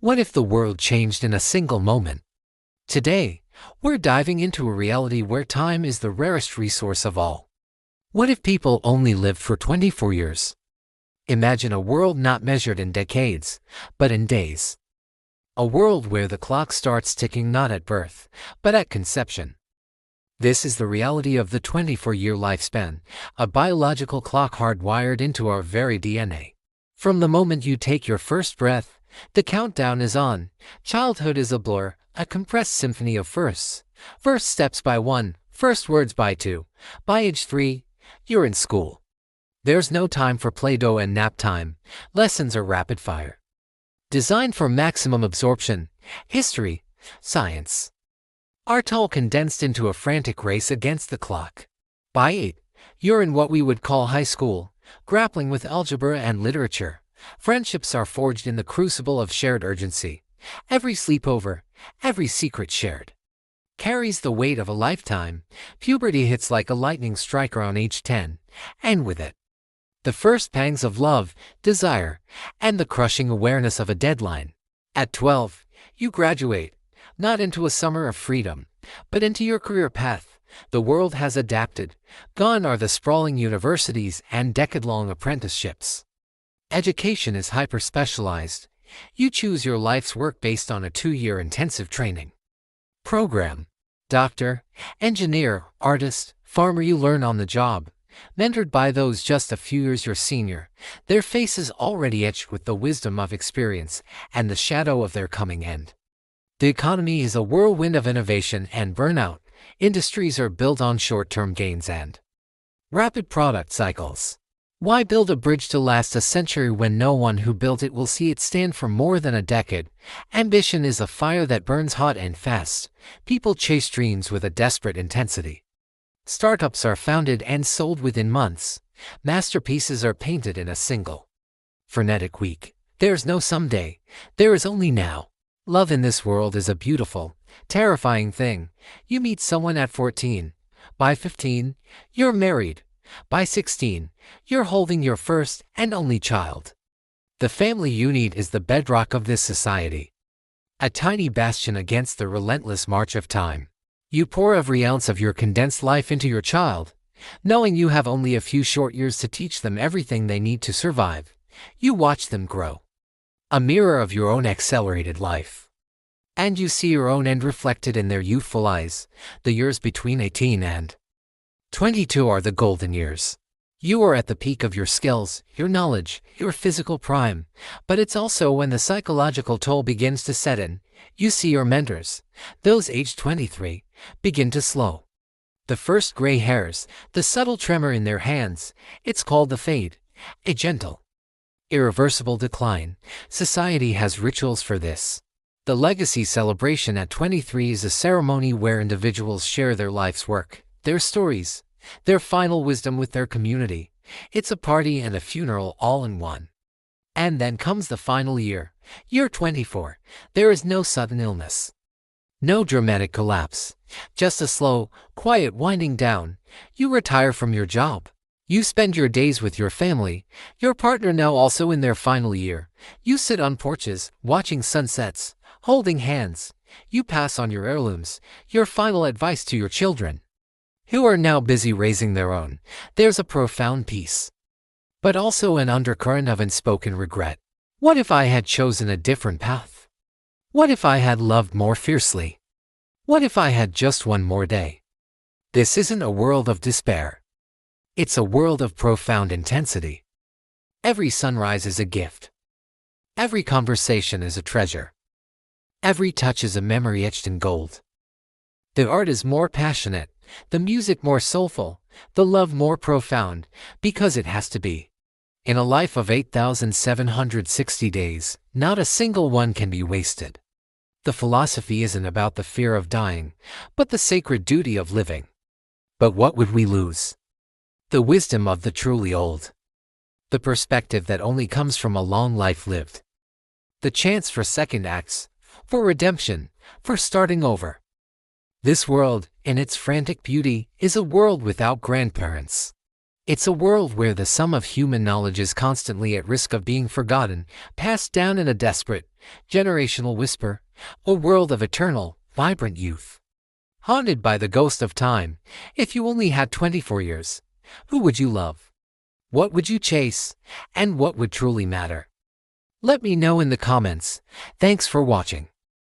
What if the world changed in a single moment? Today, we're diving into a reality where time is the rarest resource of all. What if people only lived for 24 years? Imagine a world not measured in decades, but in days. A world where the clock starts ticking not at birth, but at conception. This is the reality of the 24-year lifespan, a biological clock hardwired into our very DNA. From the moment you take your first breath, the countdown is on. Childhood is a blur, a compressed symphony of firsts. First steps by 1, first words by 2. By age 3, you're in school. There's no time for Play-Doh and nap time. Lessons are rapid fire. Designed for maximum absorption, history, science. Art all condensed into a frantic race against the clock. By 8, you're in what we would call high school, grappling with algebra and literature. Friendships are forged in the crucible of shared urgency. Every sleepover, every secret shared, carries the weight of a lifetime. Puberty hits like a lightning strike around age 10, and with it, the first pangs of love, desire, and the crushing awareness of a deadline. At 12, you graduate, not into a summer of freedom, but into your career path. The world has adapted. Gone are the sprawling universities and decade-long apprenticeships. Education is hyper-specialized. You choose your life's work based on a 2-year intensive training program. Doctor, engineer, artist, farmer, you learn on the job. Mentored by those just a few years your senior, their faces already etched with the wisdom of experience and the shadow of their coming end. The economy is a whirlwind of innovation and burnout. Industries are built on short-term gains and rapid product cycles. Why build a bridge to last a century when no one who built it will see it stand for more than a decade? Ambition is a fire that burns hot and fast. People chase dreams with a desperate intensity. Startups are founded and sold within months. Masterpieces are painted in a single frenetic week. There's no someday. There is only now. Love in this world is a beautiful, terrifying thing. You meet someone at 14. By 15, you're married. By 16, you're holding your first and only child. The family unit is the bedrock of this society. A tiny bastion against the relentless march of time. You pour every ounce of your condensed life into your child, knowing you have only a few short years to teach them everything they need to survive. You watch them grow. A mirror of your own accelerated life. And you see your own end reflected in their youthful eyes. The years between 18 and 22 are the golden years. You are at the peak of your skills, your knowledge, your physical prime. But it's also when the psychological toll begins to set in. You see your mentors, those aged 23, begin to slow. The first gray hairs, the subtle tremor in their hands, it's called the fade, a gentle, irreversible decline. Society has rituals for this. The legacy celebration at 23 is a ceremony where individuals share their life's work, their stories, their final wisdom with their community. It's a party and a funeral all in one. And then comes the final year, year 24. There is no sudden illness. No dramatic collapse. Just a slow, quiet winding down. You retire from your job. You spend your days with your family, your partner now also in their final year. You sit on porches, watching sunsets, holding hands. You pass on your heirlooms, your final advice to your children, who are now busy raising their own. There's a profound peace, but also an undercurrent of unspoken regret. What if I had chosen a different path? What if I had loved more fiercely? What if I had just one more day? This isn't a world of despair. It's a world of profound intensity. Every sunrise is a gift. Every conversation is a treasure. Every touch is a memory etched in gold. The art is more passionate, the music more soulful, the love more profound, because it has to be. In a life of 8,760 days, not a single one can be wasted. The philosophy isn't about the fear of dying, but the sacred duty of living. But what would we lose? The wisdom of the truly old. The perspective that only comes from a long life lived. The chance for second acts, for redemption, for starting over. This world, in its frantic beauty, is a world without grandparents. It's a world where the sum of human knowledge is constantly at risk of being forgotten, passed down in a desperate, generational whisper, a world of eternal, vibrant youth. Haunted by the ghost of time, if you only had 24 years, who would you love? What would you chase? And what would truly matter? Let me know in the comments. Thanks for watching.